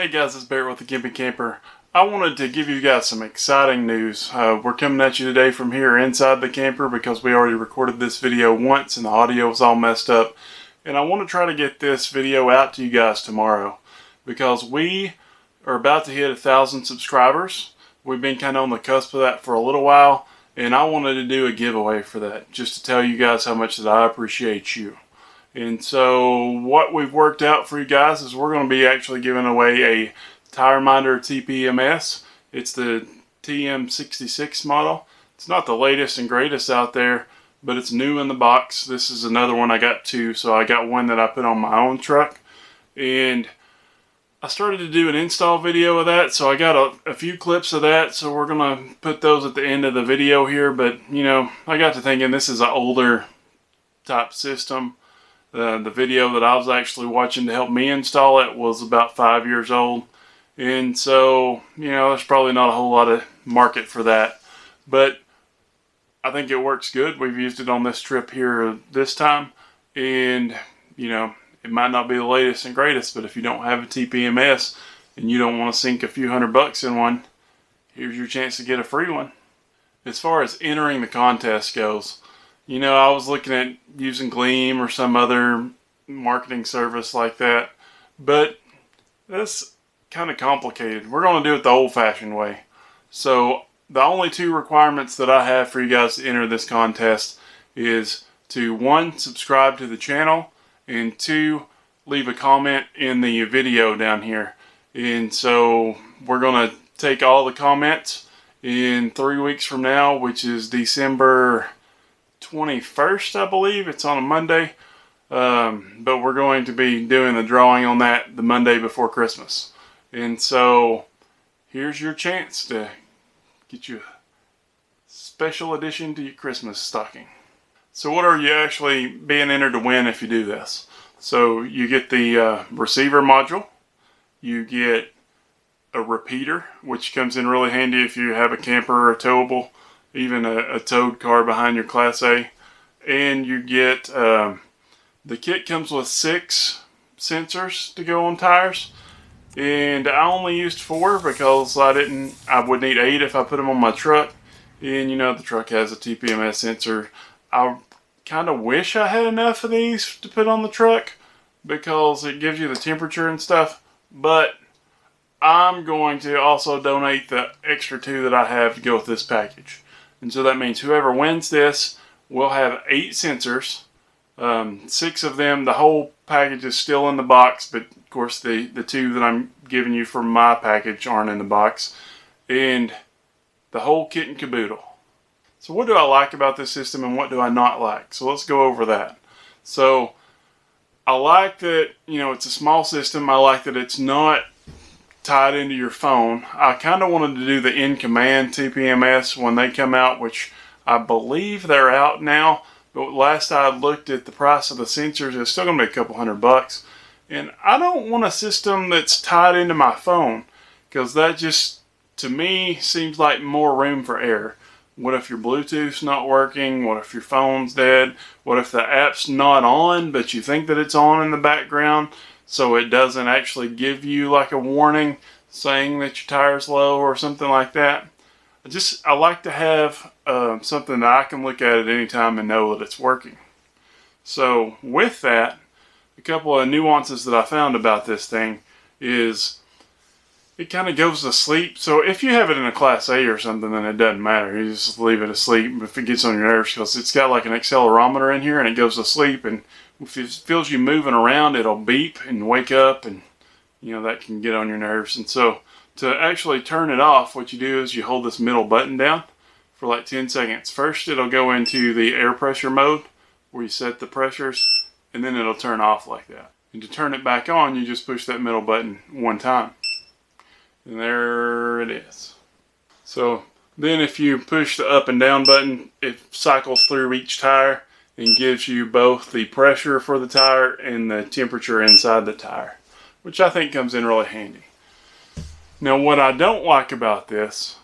Hey guys, it's Barrett with the Gimpy Camper. I wanted to give you guys some exciting news. We're coming at you today from here inside the camper because we already recorded this video once and the audio was all messed up. And I want to try to get this video out to you guys tomorrow because we are about to hit 1,000 subscribers. We've been kind of on the cusp of that for a little while, and I wanted to do a giveaway for that just to tell you guys how much that I appreciate you. And so what we've worked out for you guys is we're going to be actually giving away a TireMinder TPMS. It's the TM66 model. It's not the latest and greatest out there, but it's new in the box. This is another one I got too. So I got one that I put on my own truck. And I started to do an install video of that, so I got a few clips of that. So we're going to put those at the end of the video here. But, you know, I got to thinking this is an older type system. The video that I was actually watching to help me install it was about 5 years old. And so, you know, there's probably not a whole lot of market for that. But I think it works good. We've used it on this trip here this time. And, you know, it might not be the latest and greatest, but if you don't have a TPMS and you don't want to sink a few $100 in one, here's your chance to get a free one. As far as entering the contest goes, you know, I was looking at using Gleam or some other marketing service like that, but that's kind of complicated. We're going to do it the old-fashioned way. So the only two requirements that I have for you guys to enter this contest is to, 1, subscribe to the channel, and 2, leave a comment in the video down here. And so we're going to take all the comments in 3 weeks from now, which is December 21st, I believe. It's on a Monday. But we're going to be doing the drawing on that the Monday before Christmas. And so here's your chance to get you a special addition to your Christmas stocking. So what are you actually being entered to win if you do this? So you get the receiver module. You get a repeater, which comes in really handy if you have a camper or a towable, even a towed car behind your Class A. And you get, the kit comes with 6 sensors to go on tires. And I only used 4 because I would need 8 if I put them on my truck. And you know, the truck has a TPMS sensor. I kind of wish I had enough of these to put on the truck because it gives you the temperature and stuff. But I'm going to also donate the extra 2 that I have to go with this package. And so that means whoever wins this will have 8 sensors, 6 of them. The whole package is still in the box, but of course the 2 that I'm giving you from my package aren't in the box. And the whole kit and caboodle. So what do I like about this system and what do I not like? So let's go over that. So I like that, you know, it's a small system. I like that it's not tied into your phone. I kind of wanted to do the in-command TPMS when they come out, which I believe they're out now. But last I looked at the price of the sensors, it's still going to be a couple $100. And I don't want a system that's tied into my phone because that just, to me, seems like more room for error. What if your Bluetooth's not working? What if your phone's dead? What if the app's not on, but you think that it's on in the background? So it doesn't actually give you like a warning saying that your tire's low or something like that. I like to have something that I can look at any time and know that it's working. So with that, a couple of nuances that I found about this thing is it kind of goes to sleep. So if you have it in a Class A or something, then it doesn't matter. You just leave it asleep if it gets on your nerves because it's got like an accelerometer in here and it goes to sleep, and if it feels you moving around, it'll beep and wake up, and you know that can get on your nerves. And so to actually turn it off, what you do is you hold this middle button down for like 10 seconds. First it'll go into the air pressure mode where you set the pressures, and then it'll turn off like that. And to turn it back on, you just push that middle button 1 time. And there it is. So then if you push the up and down button, it cycles through each tire and gives you both the pressure for the tire and the temperature inside the tire, which I think comes in really handy. Now what I don't like about this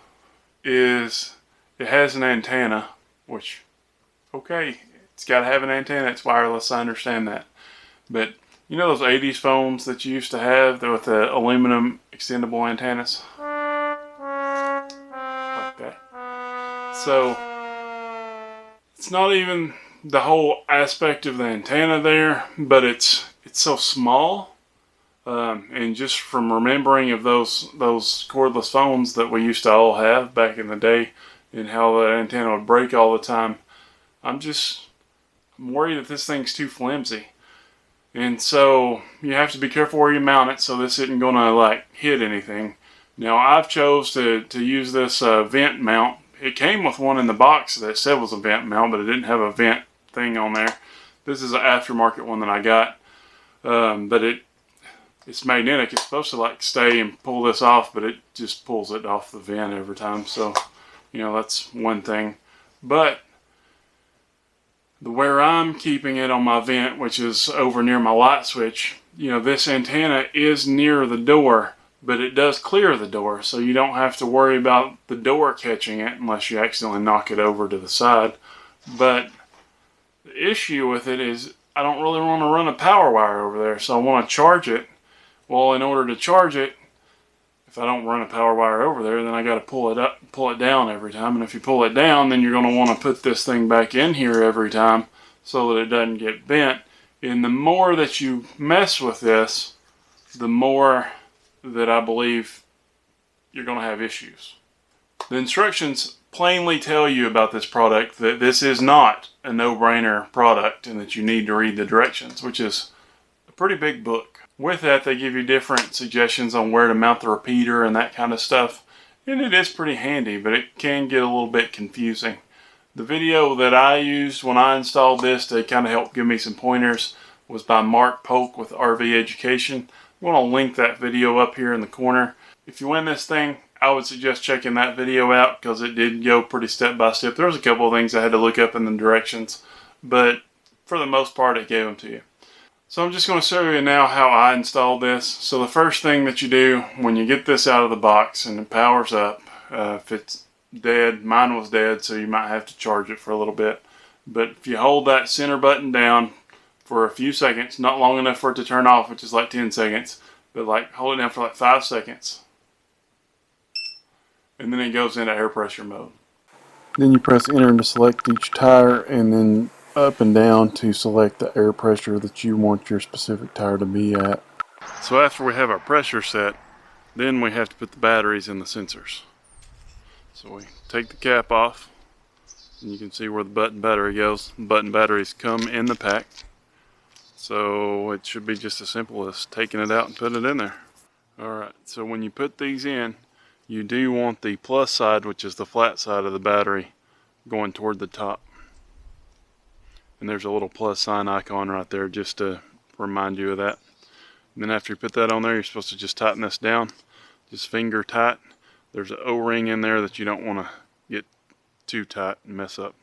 is it has an antenna, which, okay, it's got to have an antenna, it's wireless, I understand that. But You know those 80s phones that you used to have with the aluminum extendable antennas? Like that. So it's not even the whole aspect of the antenna there, but it's so small. And just from remembering of those cordless phones that we used to all have back in the day, and how the antenna would break all the time, I'm worried that this thing's too flimsy. And so you have to be careful where you mount it so this isn't gonna like hit anything. Now I've chose to use this vent mount. It came with one in the box that said was a vent mount, but it didn't have a vent thing on there. This is an aftermarket one that I got, but it's magnetic. It's supposed to like stay and pull this off, but it just pulls it off the vent every time. So, you know, that's one thing. But where I'm keeping it on my vent, which is over near my light switch, you know, this antenna is near the door, but it does clear the door, so you don't have to worry about the door catching it unless you accidentally knock it over to the side. But the issue with it is I don't really want to run a power wire over there, so I want to charge it. Well, in order to charge it, if I don't run a power wire over there, then I got to pull it down every time. And if you pull it down, then you're going to want to put this thing back in here every time so that it doesn't get bent. And the more that you mess with this, the more that I believe you're going to have issues. The instructions plainly tell you about this product that this is not a no-brainer product and that you need to read the directions, which is a pretty big book. With that, they give you different suggestions on where to mount the repeater and that kind of stuff. And it is pretty handy, but it can get a little bit confusing. The video that I used when I installed this to kind of help give me some pointers was by Mark Polk with RV Education. I'm going to link that video up here in the corner. If you win this thing, I would suggest checking that video out because it did go pretty step by step. There was a couple of things I had to look up in the directions, but for the most part, it gave them to you. So I'm just going to show you now how I installed this. So the first thing that you do when you get this out of the box and it powers up, if it's dead, mine was dead, so you might have to charge it for a little bit. But if you hold that center button down for a few seconds, not long enough for it to turn off, which is like 10 seconds, but like hold it down for like 5 seconds. And then it goes into air pressure mode. Then you press enter to select each tire, and then up and down to select the air pressure that you want your specific tire to be at. So after we have our pressure set, then we have to put the batteries in the sensors. So we take the cap off, and you can see where the button battery goes. The button batteries come in the pack. So it should be just as simple as taking it out and putting it in there. Alright, so when you put these in, you do want the plus side, which is the flat side of the battery, going toward the top. And there's a little plus sign icon right there just to remind you of that. And then after you put that on there, you're supposed to just tighten this down. Just finger tight. There's an O-ring in there that you don't want to get too tight and mess up.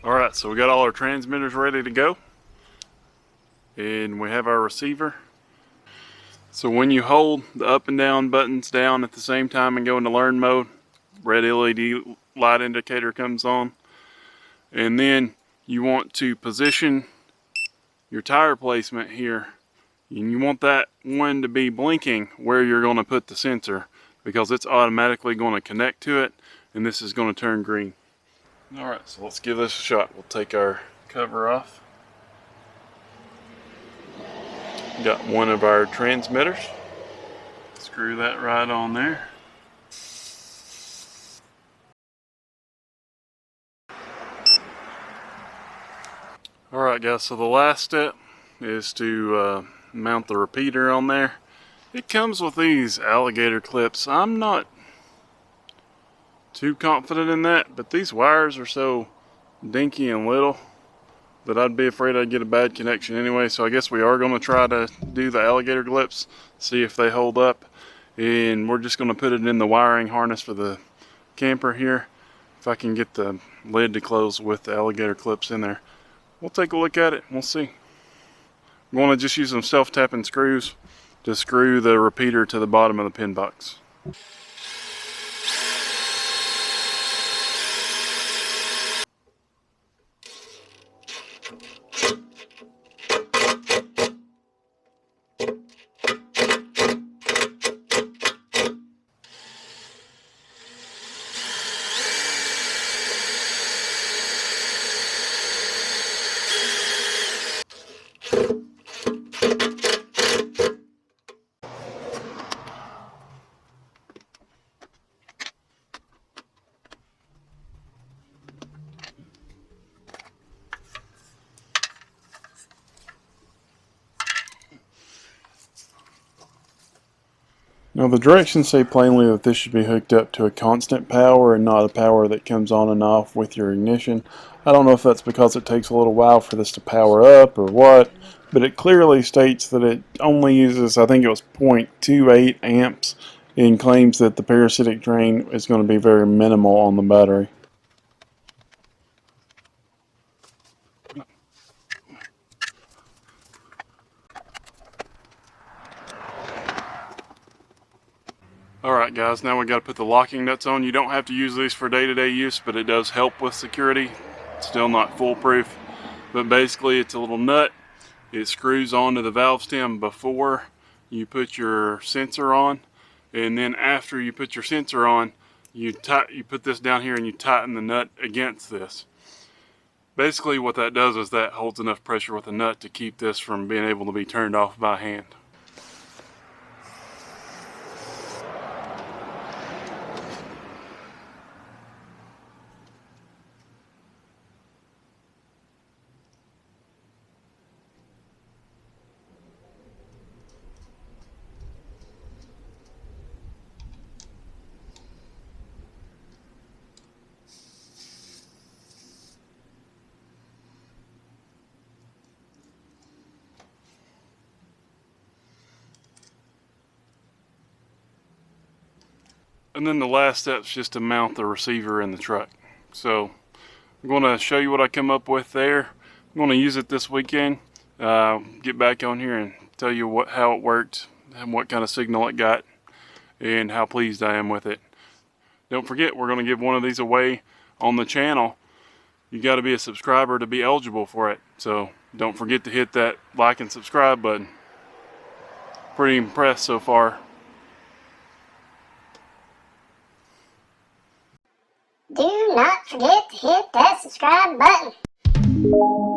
Alright, so we got all our transmitters ready to go. And we have our receiver. So when you hold the up and down buttons down at the same time and go into learn mode, red LED light indicator comes on. And then you want to position your tire placement here, and you want that one to be blinking where you're going to put the sensor, because it's automatically going to connect to it, and this is going to turn green. Alright, so let's give this a shot. We'll take our cover off. Got one of our transmitters. Screw that right on there. Alright guys, so the last step is to mount the repeater on there. It comes with these alligator clips. I'm not too confident in that, but these wires are so dinky and little that I'd be afraid I'd get a bad connection anyway. So I guess we are going to try to do the alligator clips, see if they hold up. And we're just going to put it in the wiring harness for the camper here. If I can get the lid to close with the alligator clips in there. We'll take a look at it. We'll see. I'm going to just use some self-tapping screws to screw the repeater to the bottom of the pin box. Now the directions say plainly that this should be hooked up to a constant power and not a power that comes on and off with your ignition. I don't know if that's because it takes a little while for this to power up or what, but it clearly states that it only uses, I think it was 0.28 amps, and claims that the parasitic drain is going to be very minimal on the battery. Alright guys, now we got to put the locking nuts on. You don't have to use these for day-to-day use, but it does help with security. It's still not foolproof, but basically it's a little nut. It screws onto the valve stem before you put your sensor on, and then after you put your sensor on, you put this down here and you tighten the nut against this. Basically what that does is that holds enough pressure with the nut to keep this from being able to be turned off by hand. And then the last step is just to mount the receiver in the truck. So I'm going to show you what I come up with there. I'm going to use it this weekend. Get back on here and tell you how it worked and what kind of signal it got and how pleased I am with it. Don't forget, we're going to give one of these away on the channel. You got to be a subscriber to be eligible for it. So don't forget to hit that like and subscribe button. Pretty impressed so far. Do not forget to hit that subscribe button.